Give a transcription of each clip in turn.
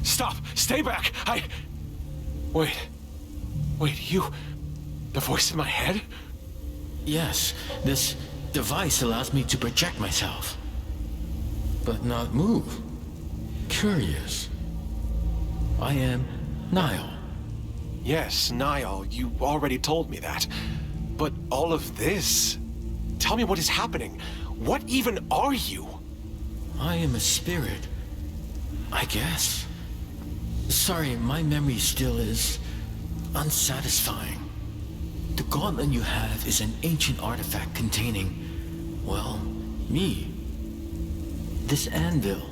Stop! Stay back! Wait. Wait, you... The voice in my head? Yes, this device allows me to project myself. But not move. Curious. I am Niall. Yes, Niall, you already told me that. But all of this... Tell me what is happening. What even are you? I am a spirit. I guess. Sorry, my memory still is unsatisfying. The gauntlet you have is an ancient artifact containing, well, me. This anvil.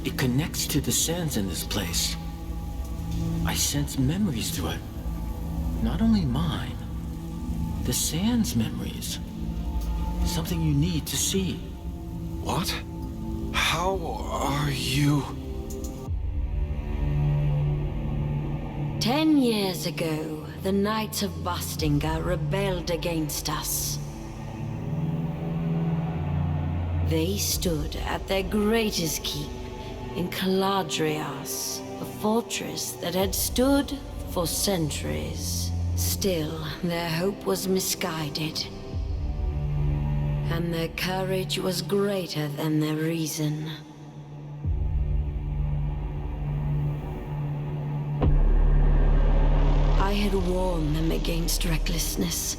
It connects to the sands in this place. I sense memories through it. Not only mine. The sands memories. Something you need to see. What? How are you... 10 years ago, the Knights of Bastinga rebelled against us. They stood at their greatest keep in Caladrias, a fortress that had stood for centuries. Still, their hope was misguided, and their courage was greater than their reason. I had warned them against recklessness.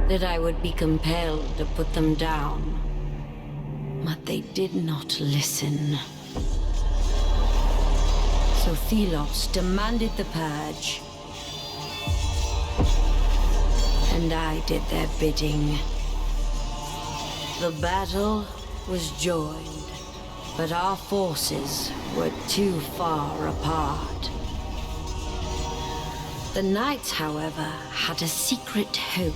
That I would be compelled to put them down. But they did not listen. So Thelos demanded the purge. And I did their bidding. The battle was joined, but our forces were too far apart. The Knights, however, had a secret hope.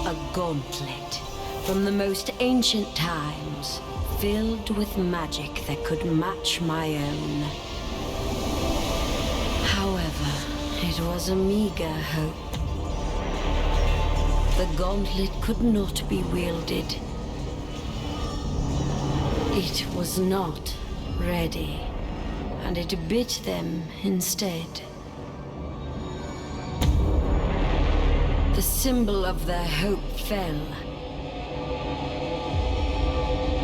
A gauntlet from the most ancient times, filled with magic that could match my own. However, it was a meager hope. The gauntlet could not be wielded. It was not ready, and it bit them instead. The symbol of their hope fell.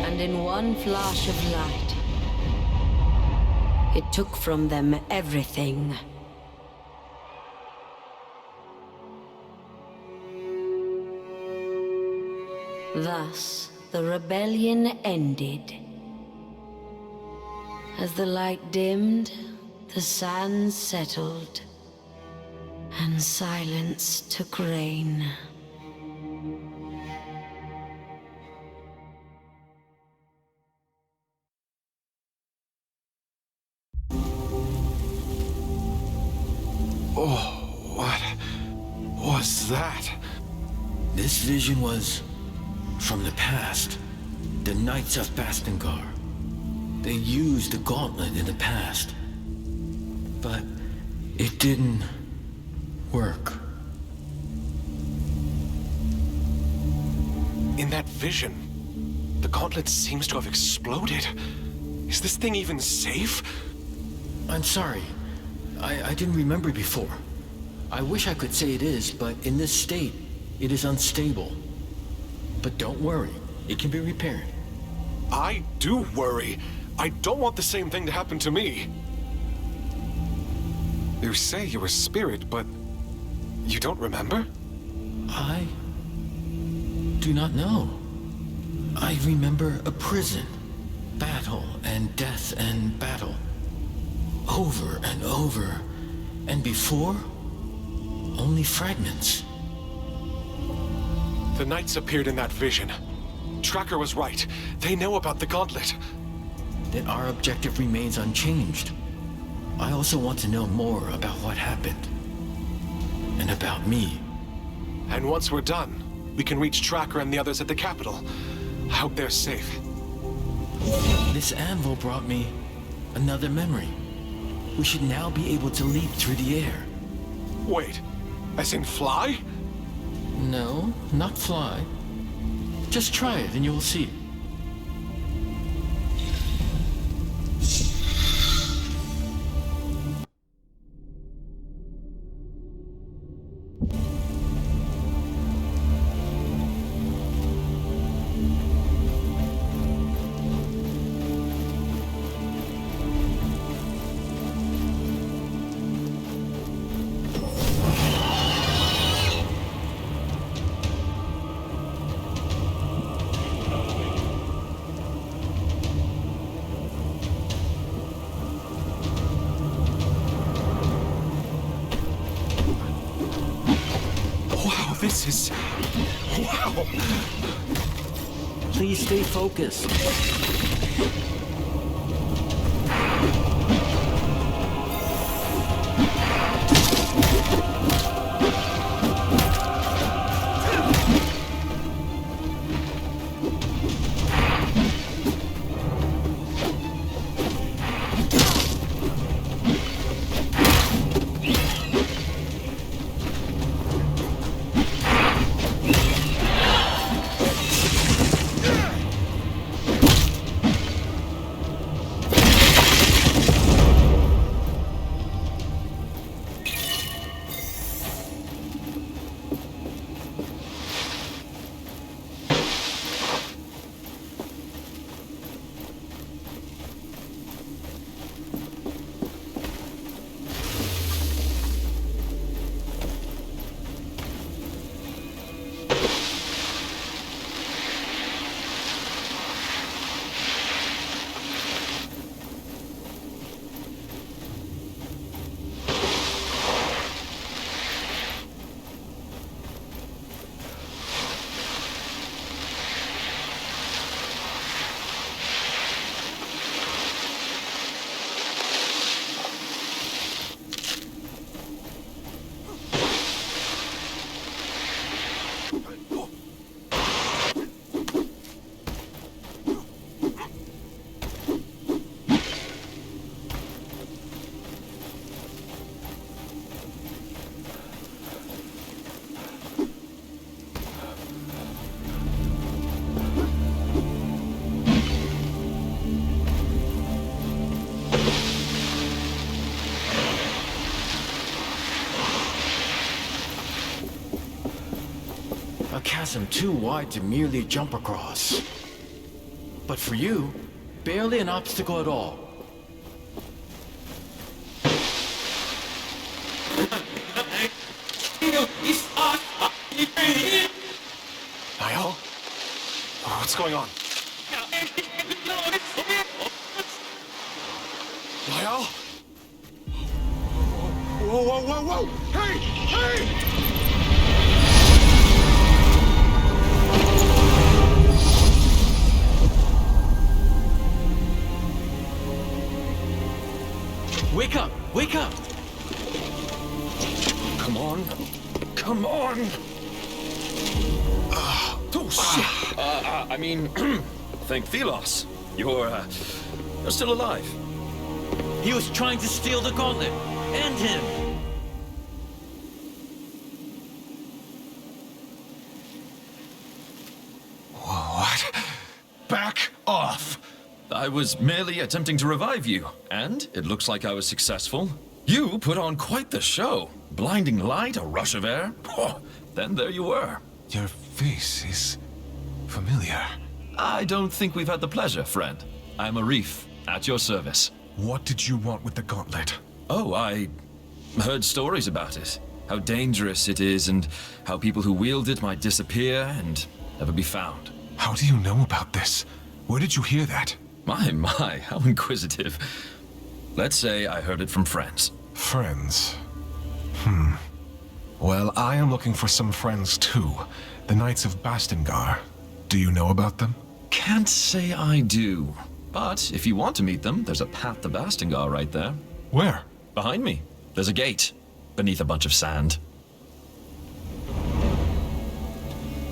And in one flash of light, it took from them everything. Thus, the rebellion ended. As the light dimmed, the sands settled. And silence took reign. Oh, what was that? This vision was from the past. The Knights of Bastingar. They used the gauntlet in the past. But it didn't work. In that vision, the gauntlet seems to have exploded. Is this thing even safe? I'm sorry. I didn't remember before. I wish I could say it is, but in this state, it is unstable. But don't worry, it can be repaired. I do worry. I don't want the same thing to happen to me. You say you're a spirit, but you don't remember? I do not know. I remember a prison, battle and death and battle. Over and over. And before, only fragments. The Knights appeared in that vision. Tracker was right. They know about the gauntlet. Then our objective remains unchanged. I also want to know more about what happened. And about me. And once we're done, we can reach Tracker and the others at the capital. I hope they're safe. This anvil brought me another memory. We should now be able to leap through the air. Wait, as in fly? No, not fly. Just try it and you'll see. This is... wow! Please stay focused. A chasm too wide to merely jump across. But for you, barely an obstacle at all. Niall? What's going on? Niall? Whoa, whoa, whoa, whoa! Hey! Hey! Wake up! Wake up! Come on. Come on! Oh, shit! I mean, thank Thelos. You're still alive. He was trying to steal the gauntlet. End him! What? Back off! I was merely attempting to revive you, and it looks like I was successful. You put on quite the show. Blinding light, a rush of air. Oh, then there you were. Your face is familiar. I don't think we've had the pleasure, friend. I'm Arif, at your service. What did you want with the gauntlet? Oh, I heard stories about it. How dangerous it is, and how people who wield it might disappear and never be found. How do you know about this? Where did you hear that? My, how inquisitive. Let's say I heard it from friends. Friends? Well, I am looking for some friends too. The Knights of Bastingar. Do you know about them? Can't say I do. But if you want to meet them, there's a path to Bastingar right there. Where? Behind me. There's a gate. Beneath a bunch of sand.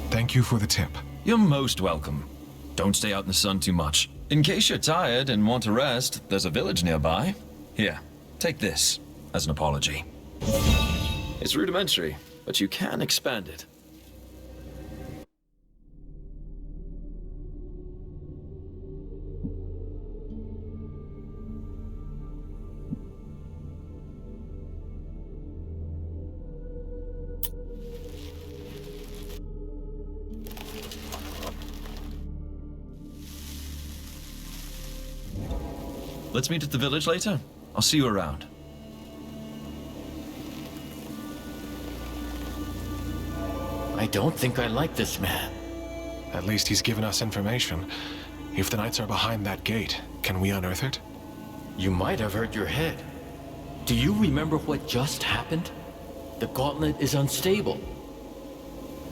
Thank you for the tip. You're most welcome. Don't stay out in the sun too much. In case you're tired and want to rest, there's a village nearby. Here, take this as an apology. It's rudimentary, but you can expand it. Let's meet at the village later. I'll see you around. I don't think I like this man. At least he's given us information. If the Knights are behind that gate, can we unearth it? You might have hurt your head. Do you remember what just happened? The gauntlet is unstable.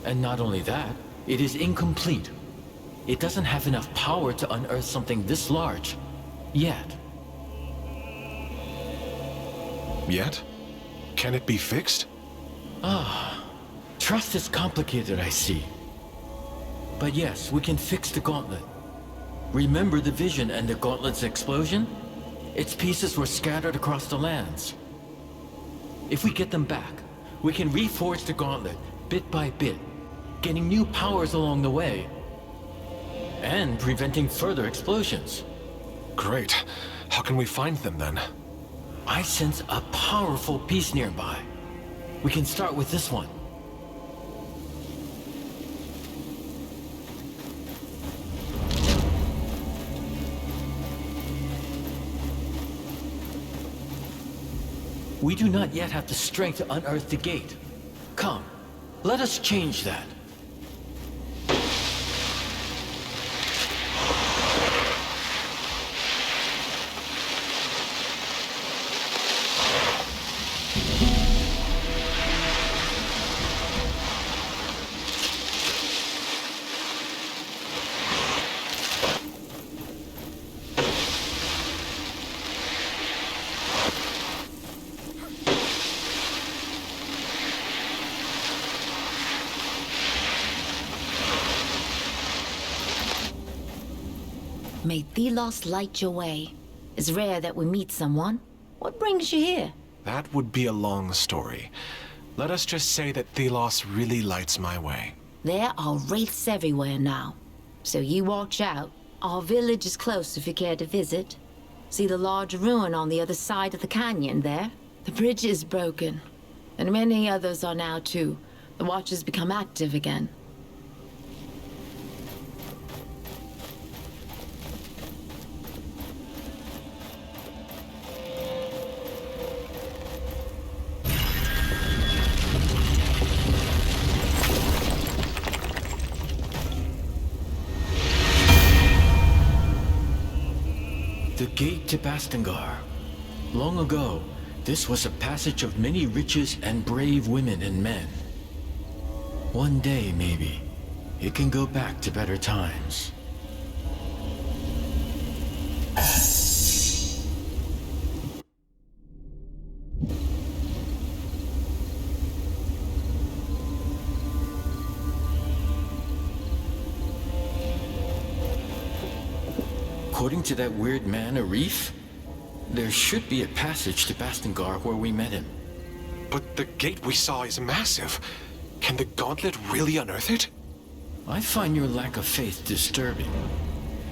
And not only that, it is incomplete. It doesn't have enough power to unearth something this large. Yet. Yet? Can it be fixed? Trust is complicated, I see. But yes, we can fix the gauntlet. Remember the vision and the gauntlet's explosion? Its pieces were scattered across the lands. If we get them back, we can reforge the gauntlet, bit by bit, getting new powers along the way, and preventing further explosions. Great. How can we find them then? I sense a powerful piece nearby. We can start with this one. We do not yet have the strength to unearth the gate. Come, let us change that. May Thelos light your way. It's rare that we meet someone. What brings you here? That would be a long story. Let us just say that Thelos really lights my way. There are wraiths everywhere now. So you watch out. Our village is close if you care to visit. See the large ruin on the other side of the canyon there? The bridge is broken. And many others are now too. The Watchers become active again. The gate to Bastengar. Long ago, this was a passage of many riches and brave women and men. One day, maybe, it can go back to better times. According to that weird man, Arif, there should be a passage to Bastengar where we met him. But the gate we saw is massive. Can the gauntlet really unearth it? I find your lack of faith disturbing.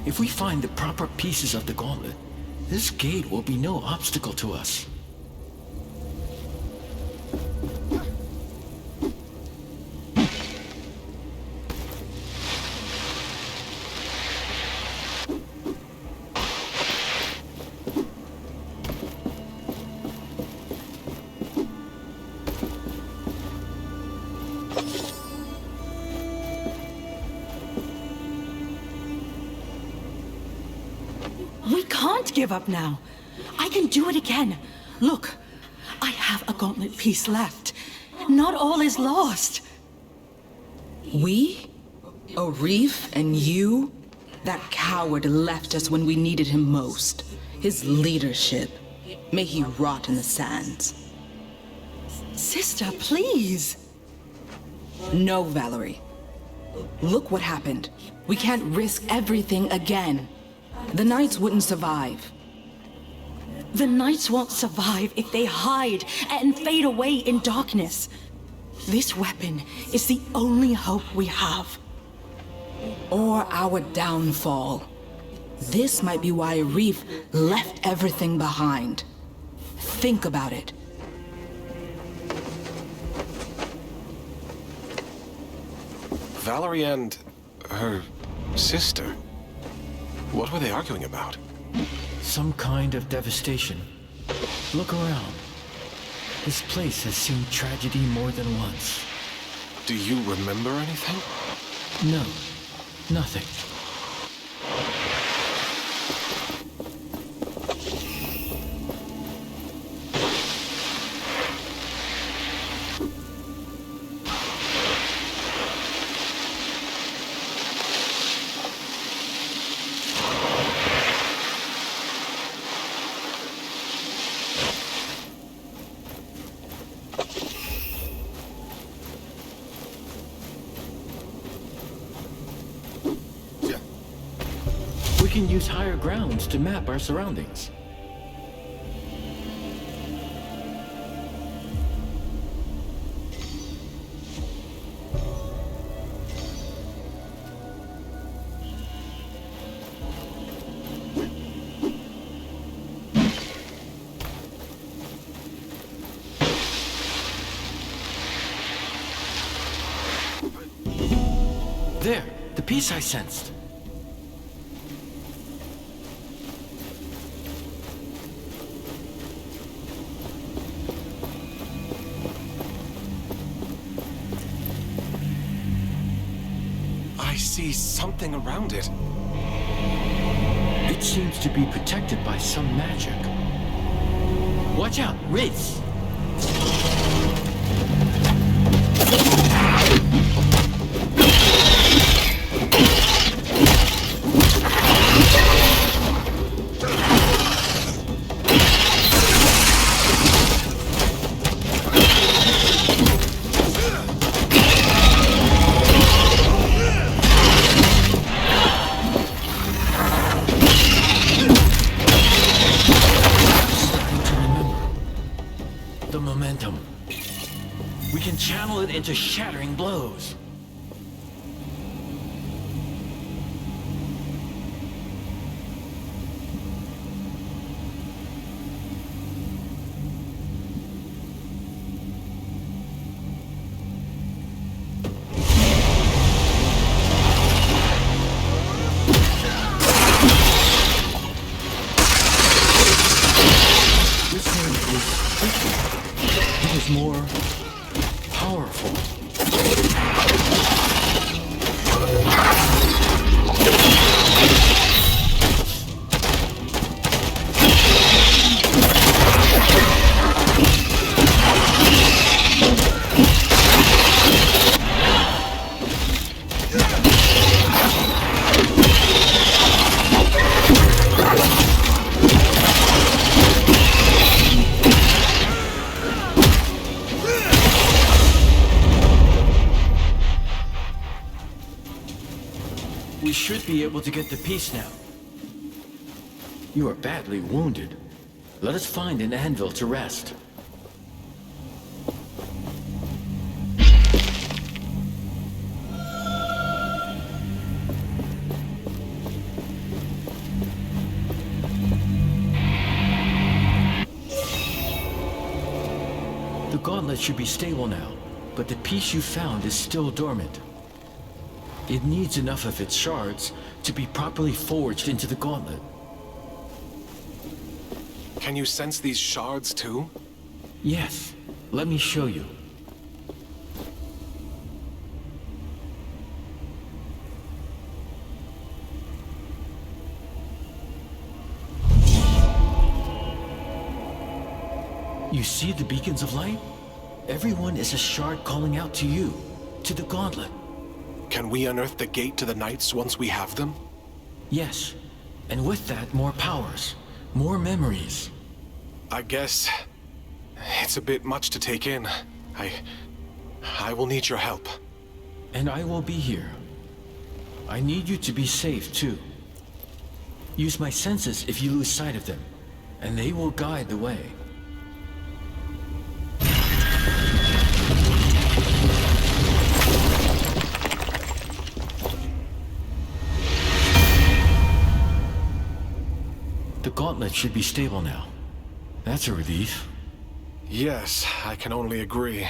If we find the proper pieces of the gauntlet, this gate will be no obstacle to us. We can't give up now. I can do it again. Look, I have a gauntlet piece left. Not all is lost. We? Arif and you? That coward left us when we needed him most. His leadership. May he rot in the sands. Sister, please. No, Valerie. Look what happened. We can't risk everything again. The Knights wouldn't survive. The Knights won't survive if they hide and fade away in darkness. This weapon is the only hope we have. Or our downfall. This might be why Arif left everything behind. Think about it. Valerie and her sister. What were they arguing about? Some kind of devastation. Look around. This place has seen tragedy more than once. Do you remember anything? No, nothing. can use higher grounds to map our surroundings. There, the peace I sensed. I see something around it. It seems to be protected by some magic. Watch out, Riz! We can channel it into shattering blows. This thing is different. It is more powerful. We should be able to get the piece now. You are badly wounded. Let us find an anvil to rest. The gauntlet should be stable now, but the piece you found is still dormant. It needs enough of its shards to be properly forged into the gauntlet. Can you sense these shards too? Yes, let me show you. You see the beacons of light? Everyone is a shard calling out to you, to the gauntlet. Can we unearth the gate to the Knights once we have them? Yes, and with that, more powers, more memories. I guess it's a bit much to take in. I will need your help. And I will be here. I need you to be safe, too. Use my senses if you lose sight of them, and they will guide the way. The gauntlet should be stable now. That's a relief. Yes, I can only agree.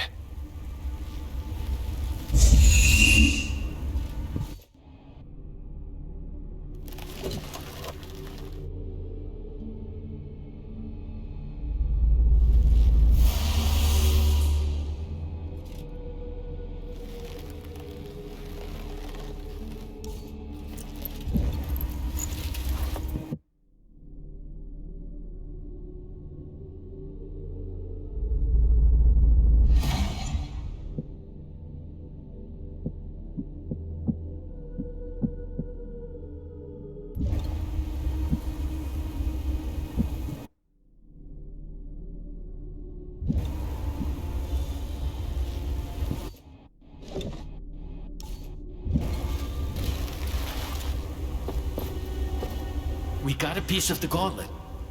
We got a piece of the gauntlet,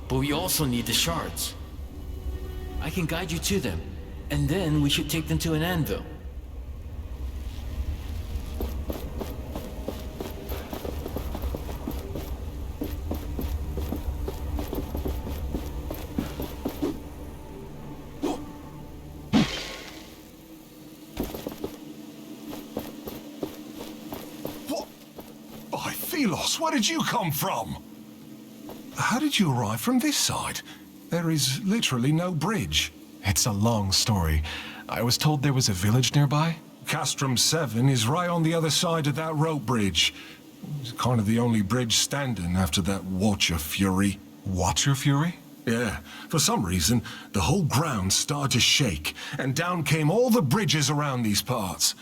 but we also need the shards. I can guide you to them, and then we should take them to an anvil. Philos, where did you come from? How did you arrive from this side? There is literally no bridge. It's a long story. I was told there was a village nearby. Castrum 7 is right on the other side of that rope bridge. It's kind of the only bridge standing after that Watcher Fury. Watcher Fury? Yeah, for some reason, the whole ground started to shake, and down came all the bridges around these parts.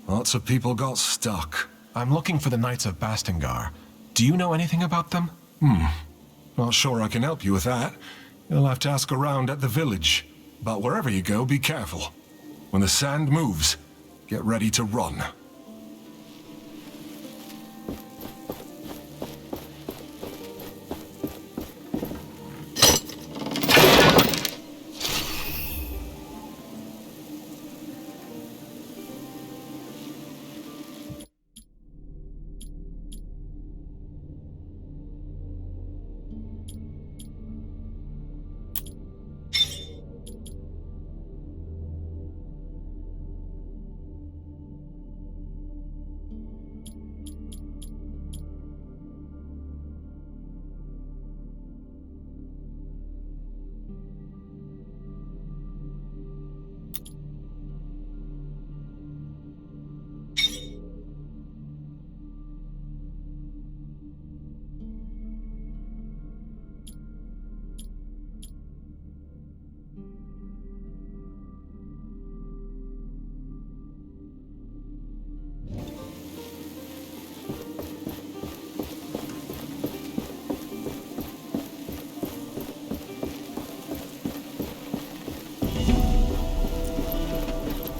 Lots of people got stuck. I'm looking for the Knights of Bastengar. Do you know anything about them? Not sure I can help you with that. You'll have to ask around at the village. But wherever you go, be careful. When the sand moves, get ready to run.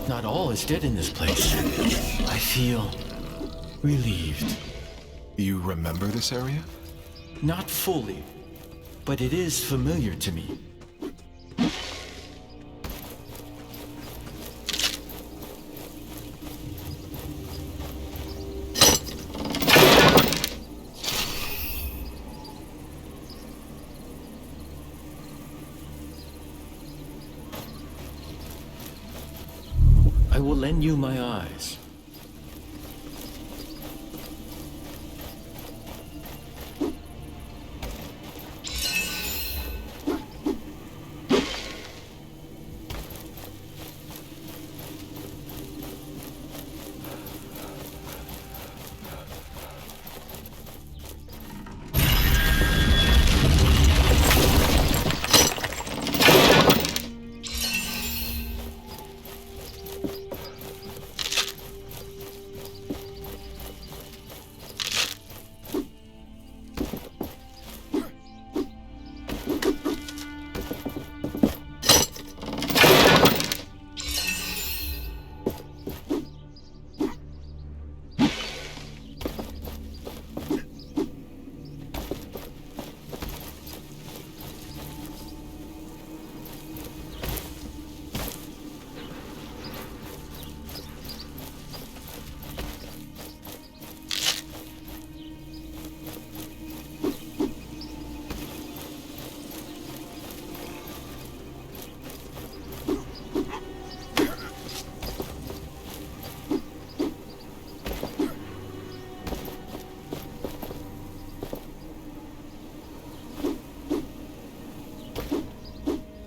Not all is dead in this place. I feel relieved. You remember this area? Not fully, but it is familiar to me. I will lend you my eyes.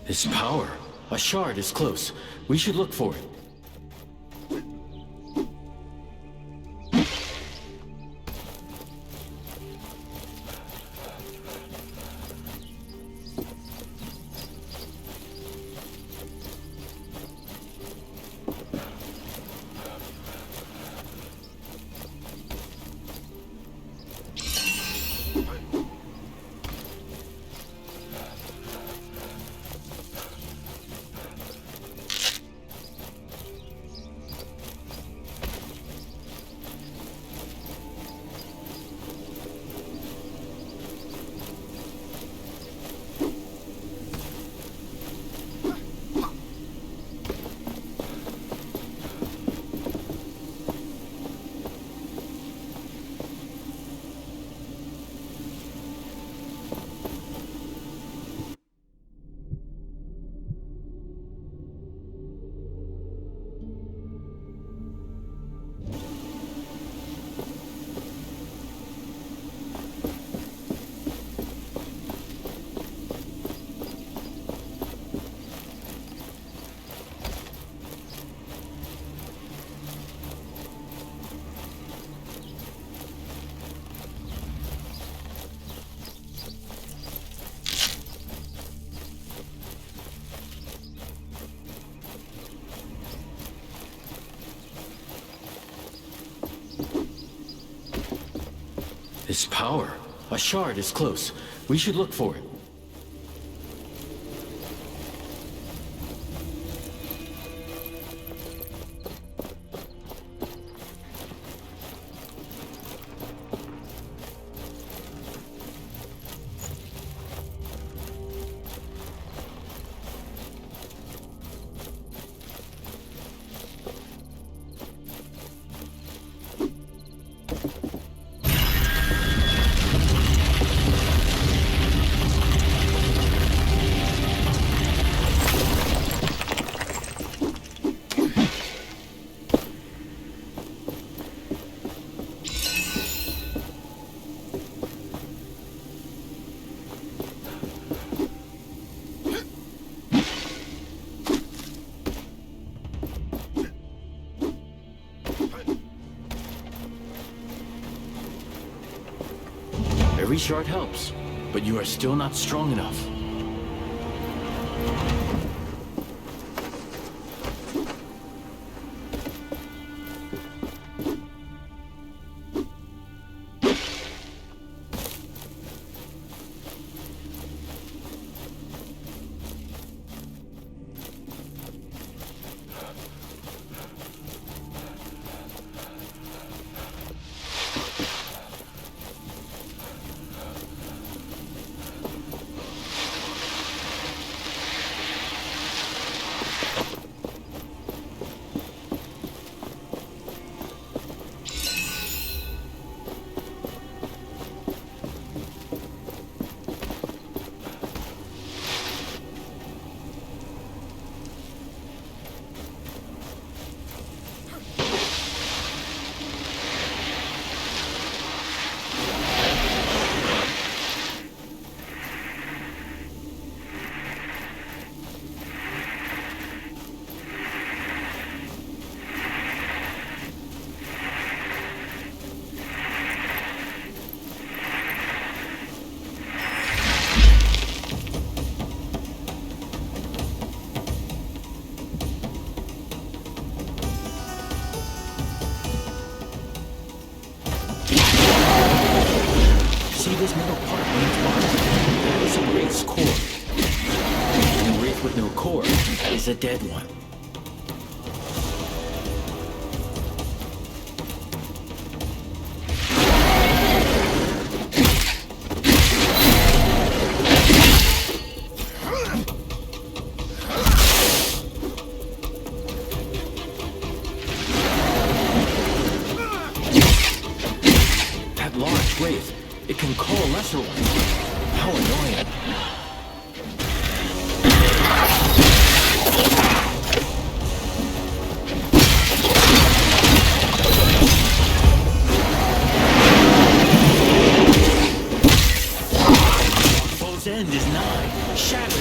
This power. A shard is close. We should look for it. This power. A shard is close. We should look for it. Every shard helps, but you are still not strong enough. This middle part means bottom. That is a wraith's core. And a wraith with no core is a dead one. That large wraith. It can call a lesser one. How annoying. Foe's end is nigh. Shattered.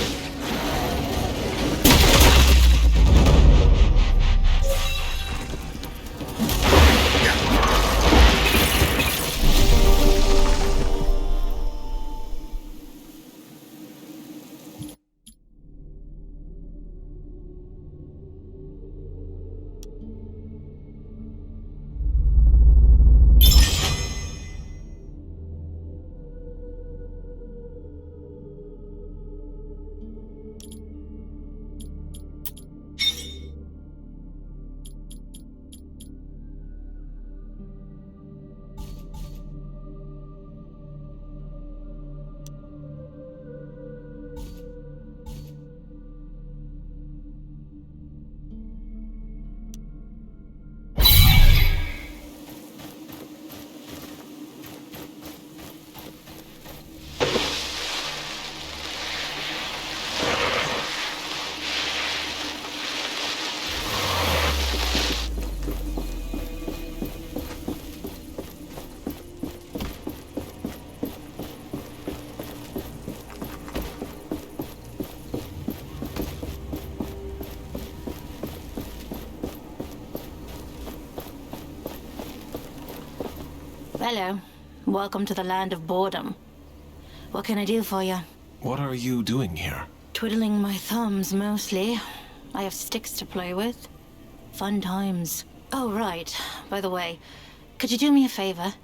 Hello. Welcome to the land of boredom. What can I do for you? What are you doing here? Twiddling my thumbs, mostly. I have sticks to play with. Fun times. Oh, right. By the way, could you do me a favor?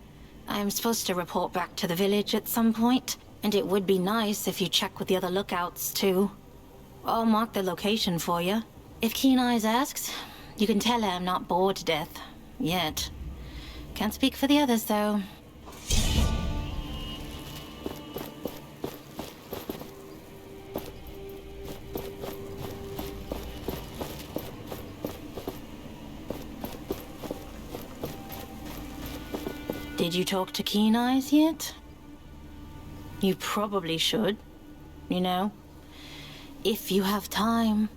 I'm supposed to report back to the village at some point, and it would be nice if you check with the other lookouts, too. I'll mark the location for you. If Keen Eyes asks, you can tell her I'm not bored to death. Yet. Can't speak for the others, though. Did you talk to Keen Eyes yet? You probably should, you know, if you have time.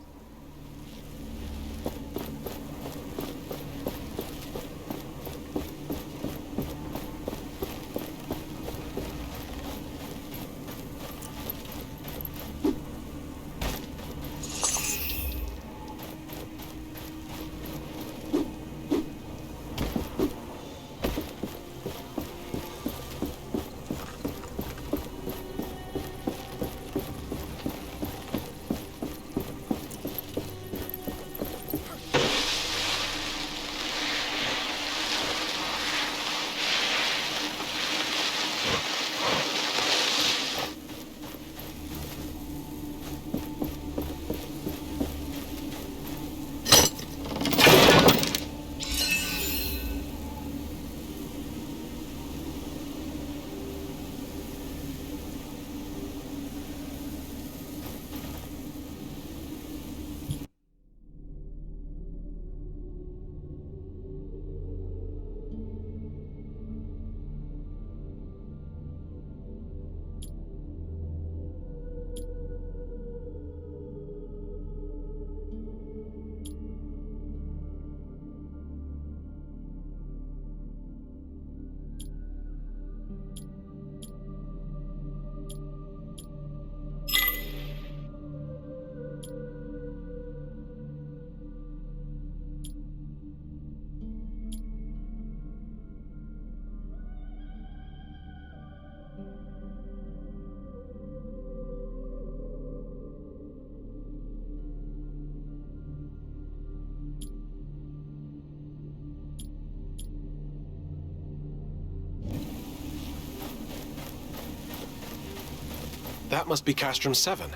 That must be Castrum 7.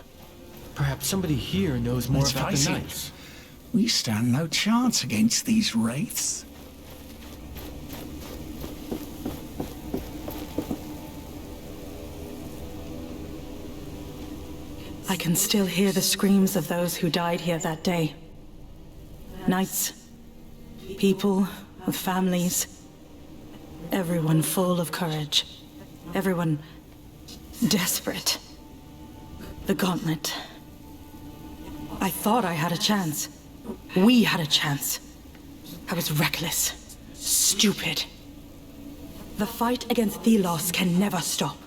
Perhaps somebody here knows more Let's about face the it, Knights. we stand no chance against these wraiths. I can still hear the screams of those who died here that day. Knights, people with families, everyone full of courage, everyone desperate. The gauntlet. I thought I had a chance. We had a chance. I was reckless, stupid. The fight against Thelos can never stop.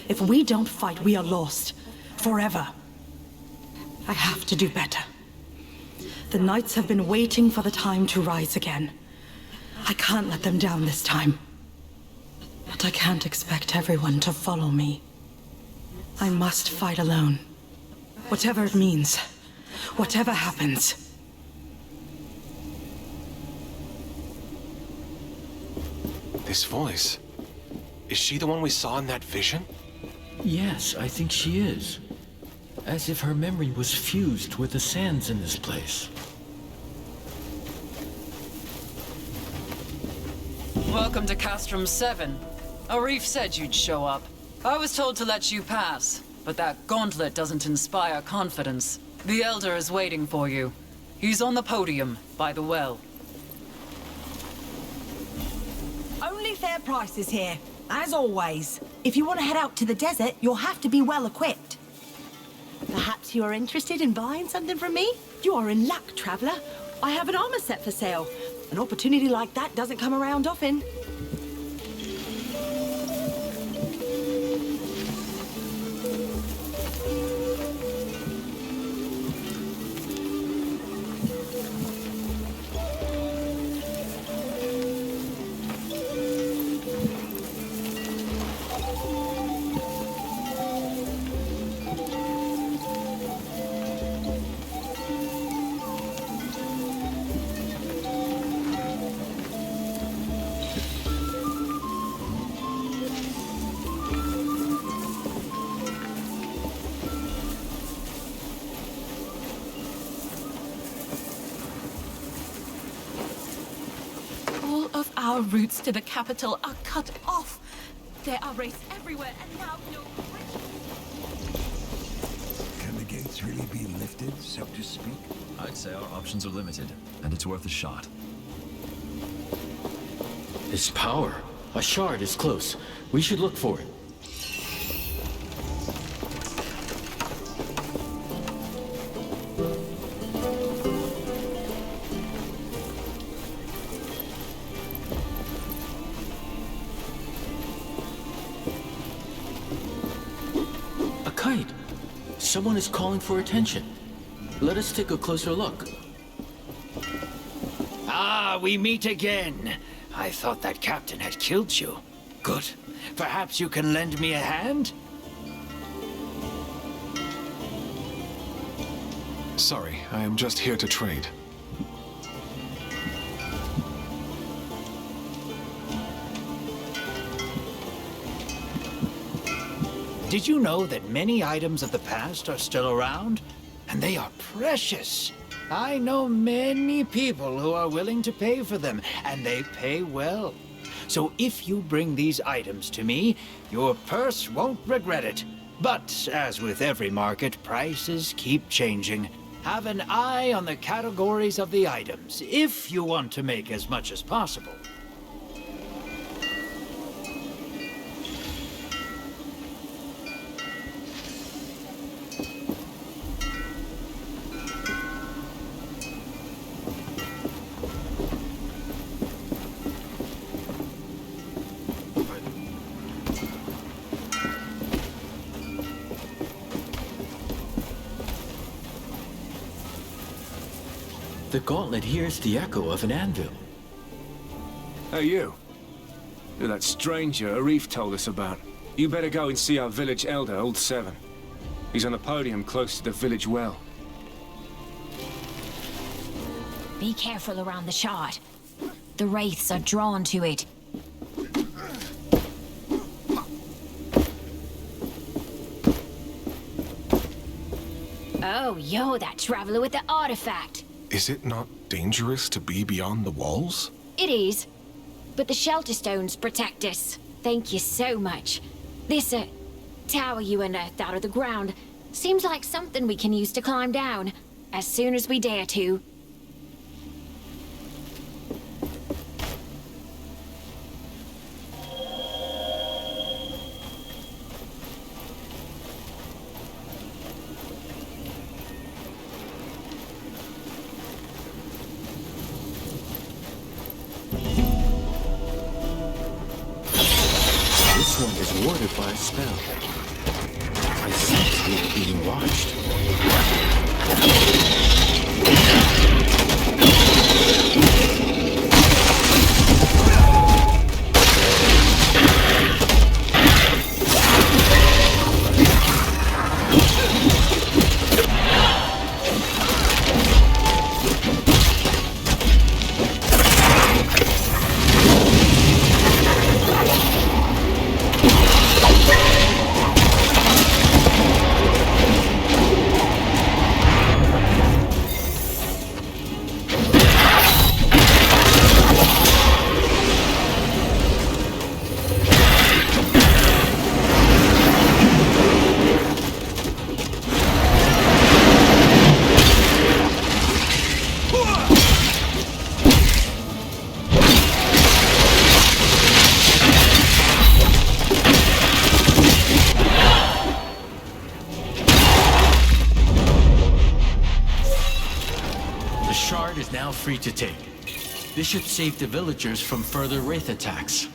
If we don't fight, we are lost. Forever. I have to do better. The Knights have been waiting for the time to rise again. I can't let them down this time. But I can't expect everyone to follow me. I must fight alone. Whatever it means. Whatever happens. This voice. Is she the one we saw in that vision? Yes, I think she is. As if her memory was fused with the sands in this place. Welcome to Castrum 7. Arif said you'd show up. I was told to let you pass, but that gauntlet doesn't inspire confidence. The Elder is waiting for you. He's on the podium, by the well. Only fair prices here, as always. If you want to head out to the desert, you'll have to be well equipped. Perhaps you are interested in buying something from me? You are in luck, traveler. I have an armor set for sale. An opportunity like that doesn't come around often. Our routes to the capital are cut off. There are wraiths everywhere, and now no... Can the gates really be lifted, so to speak? I'd say our options are limited, and it's worth a shot. This power. A shard is close. We should look for it. A kite. Someone is calling for attention. Let us take a closer look. Ah, we meet again. I thought that captain had killed you. Good. Perhaps you can lend me a hand? Sorry, I am just here to trade. Did you know that many items of the past are still around? And they are precious. I know many people who are willing to pay for them, and they pay well. So if you bring these items to me, your purse won't regret it. But as with every market, prices keep changing. Have an eye on the categories of the items, if you want to make as much as possible. The gauntlet hears the echo of an anvil. Hey, you. You're that stranger Arif told us about. You better go and see our village elder, Old Seven. He's on the podium close to the village well. Be careful around the shard. The wraiths are drawn to it. Oh, you're that traveler with the artifact. Is it not dangerous to be beyond the walls? It is. But the shelter stones protect us. Thank you so much. This, tower you unearthed out of the ground seems like something we can use to climb down, as soon as we dare to. This one is warded by a spell. I sense we are being watched. Free to take. This should save the villagers from further wraith attacks.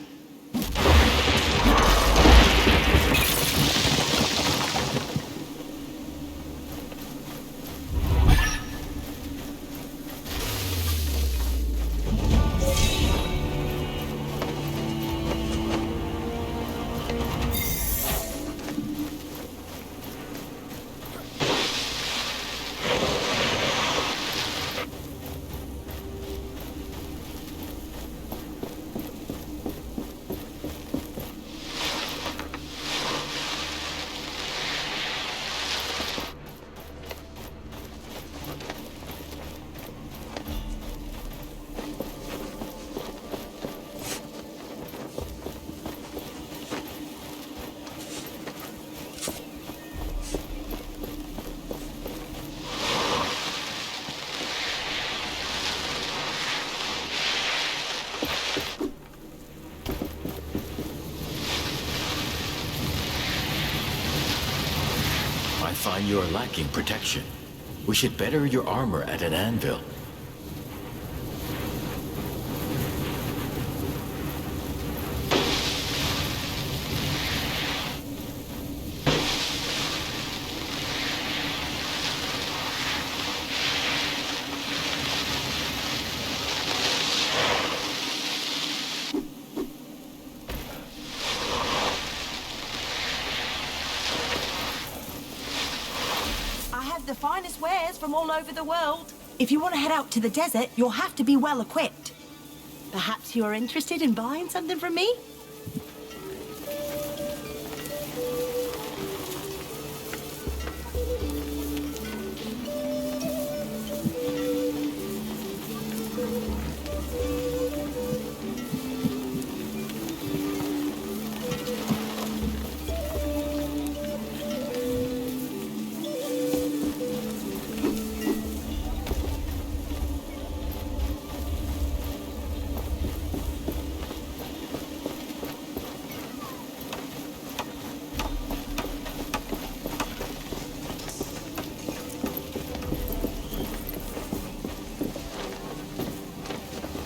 I find you are lacking protection. We should better your armor at an anvil. The finest wares from all over the world. If you want to head out to the desert, you'll have to be well equipped. Perhaps you are interested in buying something from me?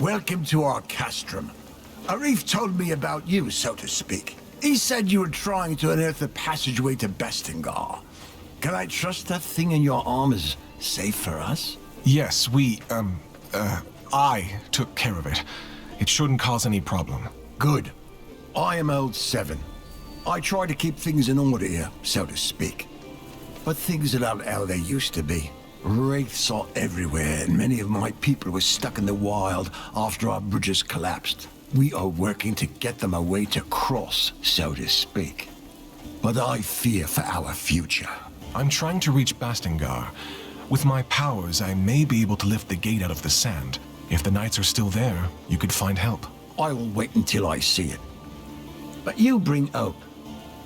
Welcome to our castrum. Arif told me about you, so to speak. He said you were trying to unearth a passageway to Bastingar. Can I trust that thing in your arm is safe for us? Yes, I took care of it. It shouldn't cause any problem. Good. I am old 7. I try to keep things in order here, so to speak. But things are not how they used to be. Wraiths are everywhere, and many of my people were stuck in the wild after our bridges collapsed. We are working to get them a way to cross, so to speak. But I fear for our future. I'm trying to reach Bastingar. With my powers, I may be able to lift the gate out of the sand. If the knights are still there, you could find help. I will wait until I see it. But you bring hope,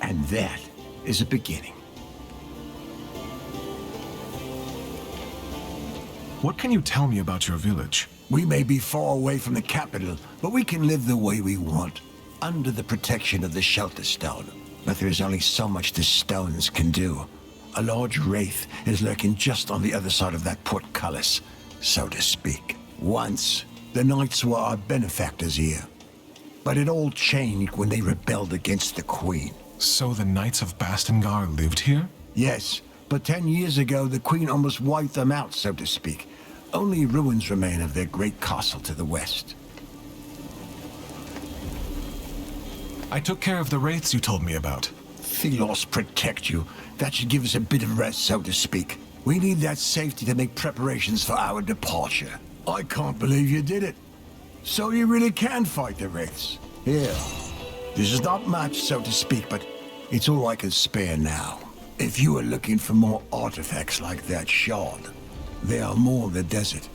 and that is a beginning. What can you tell me about your village? We may be far away from the capital, but we can live the way we want, under the protection of the shelter stone. But there is only so much the stones can do. A large wraith is lurking just on the other side of that portcullis, so to speak. Once, the knights were our benefactors here. But it all changed when they rebelled against the queen. So the knights of Bastingar lived here? Yes, but 10 years ago the queen almost wiped them out, so to speak. Only ruins remain of their great castle to the west. I took care of the wraiths you told me about. Thelos protect you. That should give us a bit of rest, so to speak. We need that safety to make preparations for our departure. I can't believe you did it. So you really can fight the wraiths. Here. This is not much, so to speak, but it's all I can spare now. If you are looking for more artifacts like that shard, there are more in the desert.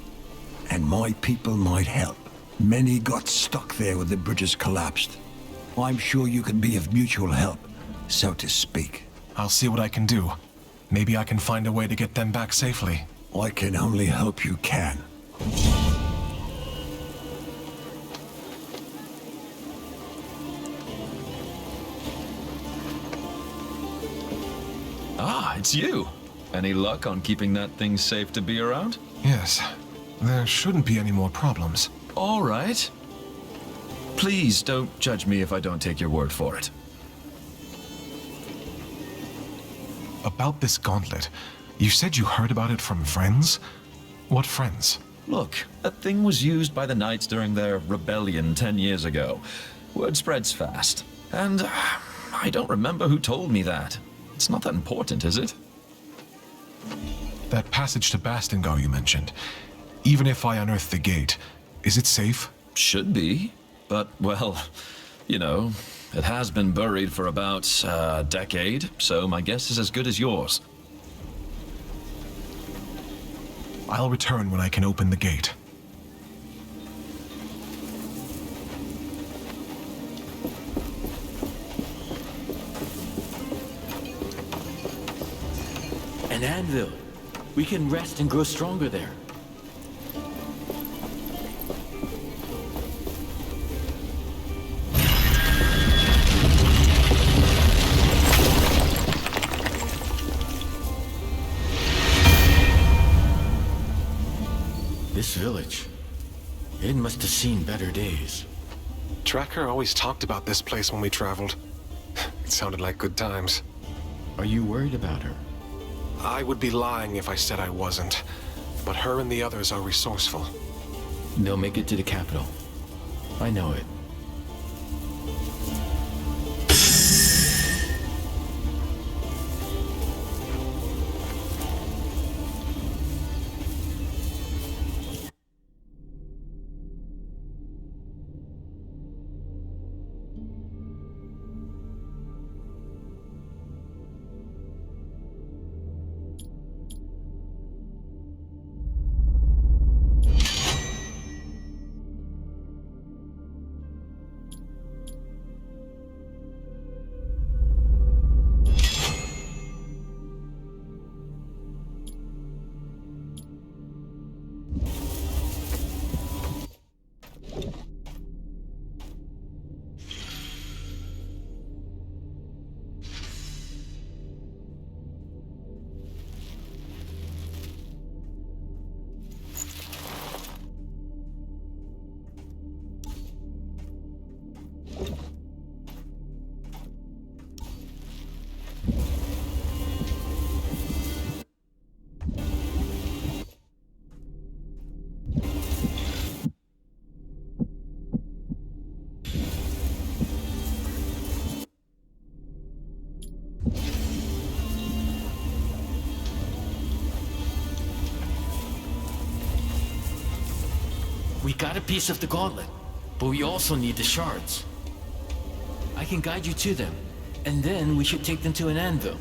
And my people might help. Many got stuck there when the bridges collapsed. I'm sure you can be of mutual help, so to speak. I'll see what I can do. Maybe I can find a way to get them back safely. I can only hope you can. Ah, it's you. Any luck on keeping that thing safe to be around? Yes. There shouldn't be any more problems. All right. Please don't judge me if I don't take your word for it. About this gauntlet, you said you heard about it from friends? What friends? Look, that thing was used by the knights during their rebellion 10 years ago. Word spreads fast. And I don't remember who told me that. It's not that important, is it? That passage to Bastingar you mentioned. Even if I unearth the gate, is it safe? Should be. But, well, you know, it has been buried for about a decade, so my guess is as good as yours. I'll return when I can open the gate. An anvil. We can rest and grow stronger there. This village, it must have seen better days. Tracker always talked about this place when we traveled. It sounded like good times. Are you worried about her? I would be lying if I said I wasn't. But her and the others are resourceful. They'll make it to the capital. I know it. We got a piece of the gauntlet, but we also need the shards. I can guide you to them, and then we should take them to an anvil.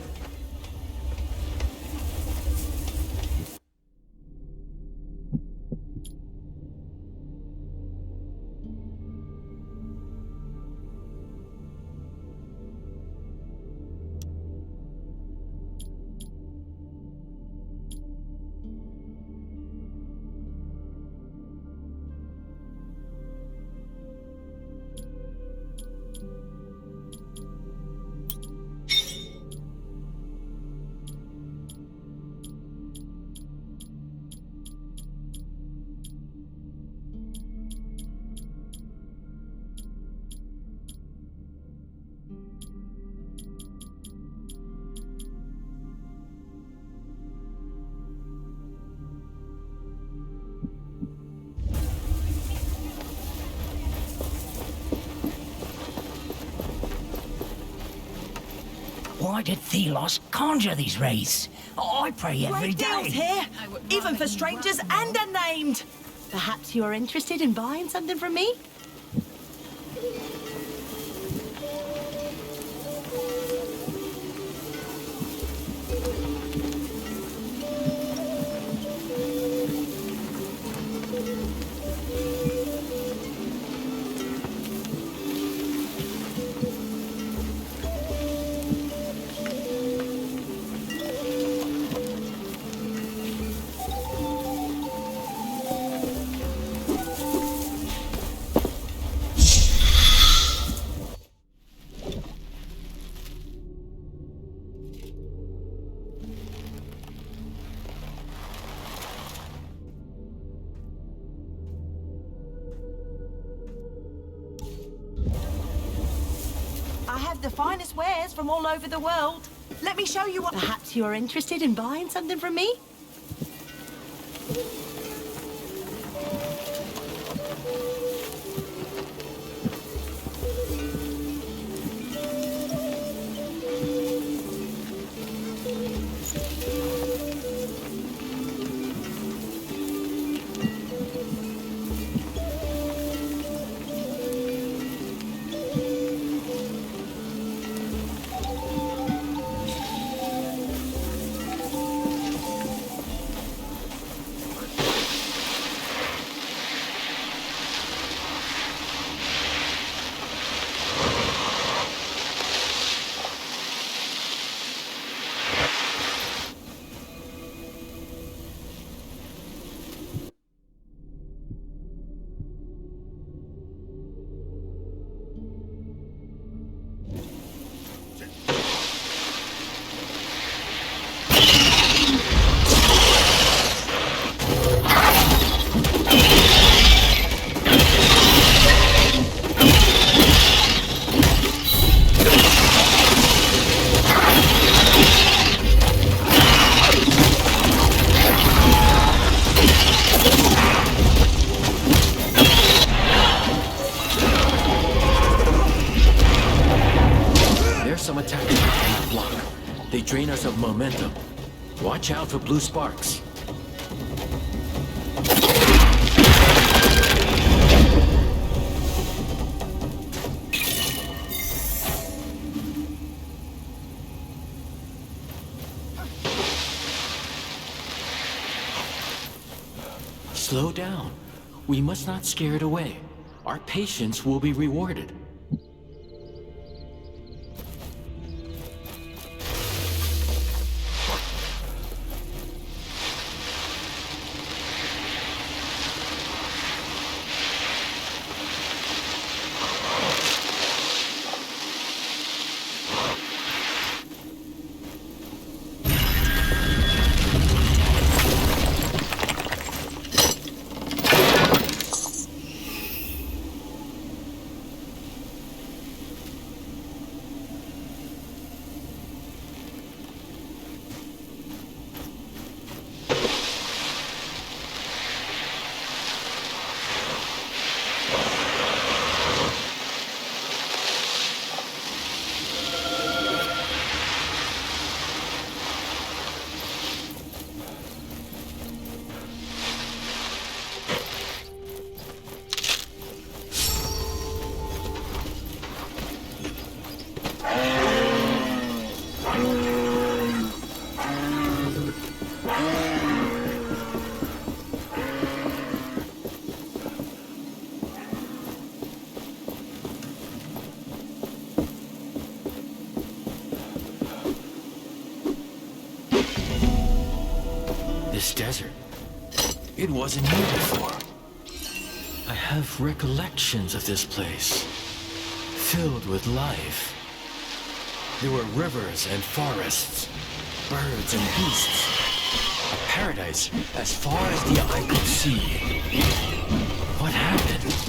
Why did Thelos conjure these wraiths? I pray every day. Great deals here, even for strangers and unnamed. Perhaps you are interested in buying something from me? I have the finest wares from all over the world. Let me show you what... Perhaps you are interested in buying something from me? momentum. Watch out for blue sparks. Slow down. We must not scare it away. Our patience will be rewarded. This desert, it wasn't here before. I have recollections of this place, filled with life. There were rivers and forests, birds and beasts, a paradise as far as the eye could see. What happened?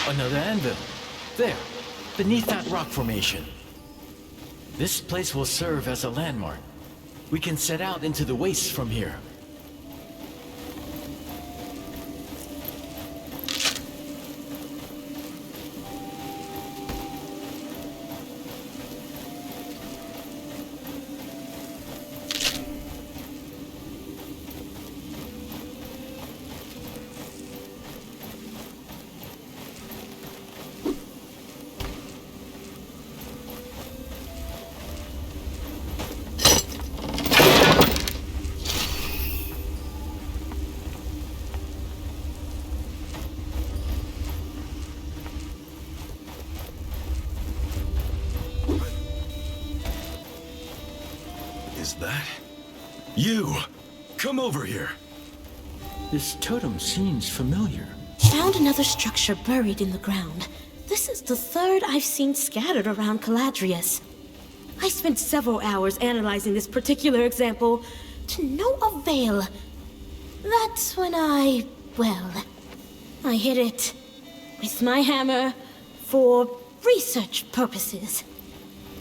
Another anvil. There, beneath that rock formation. This place will serve as a landmark. We can set out into the wastes from here. Is that you? Come over here. This totem seems familiar. Found another structure buried in the ground. This is the third I've seen scattered around Caladrius. I spent several hours analyzing this particular example, to no avail. That's when I hit it with my hammer for research purposes.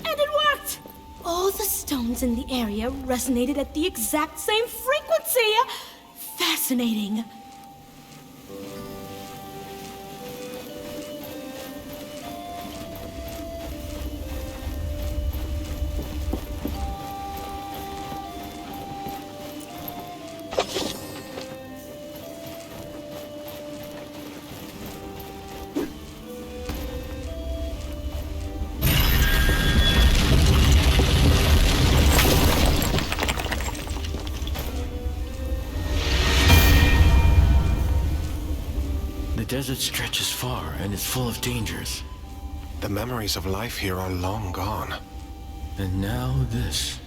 And it worked! All the stones in the area resonated at the exact same frequency! Fascinating. The desert stretches far and is full of dangers. The memories of life here are long gone. And now this.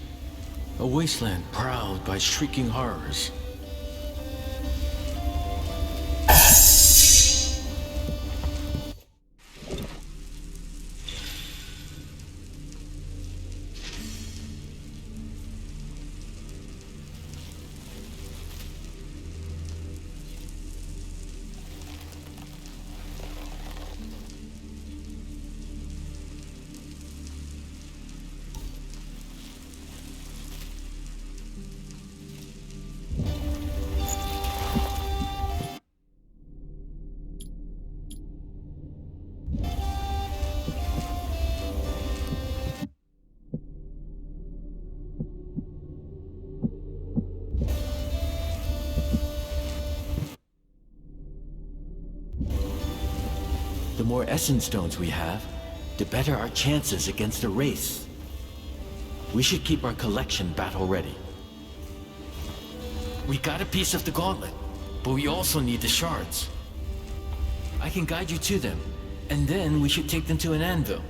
A wasteland prowled by shrieking horrors. The more essence stones we have, the better our chances against the wraiths. We should keep our collection battle ready. We got a piece of the gauntlet, but we also need the shards. I can guide you to them, and then we should take them to an anvil.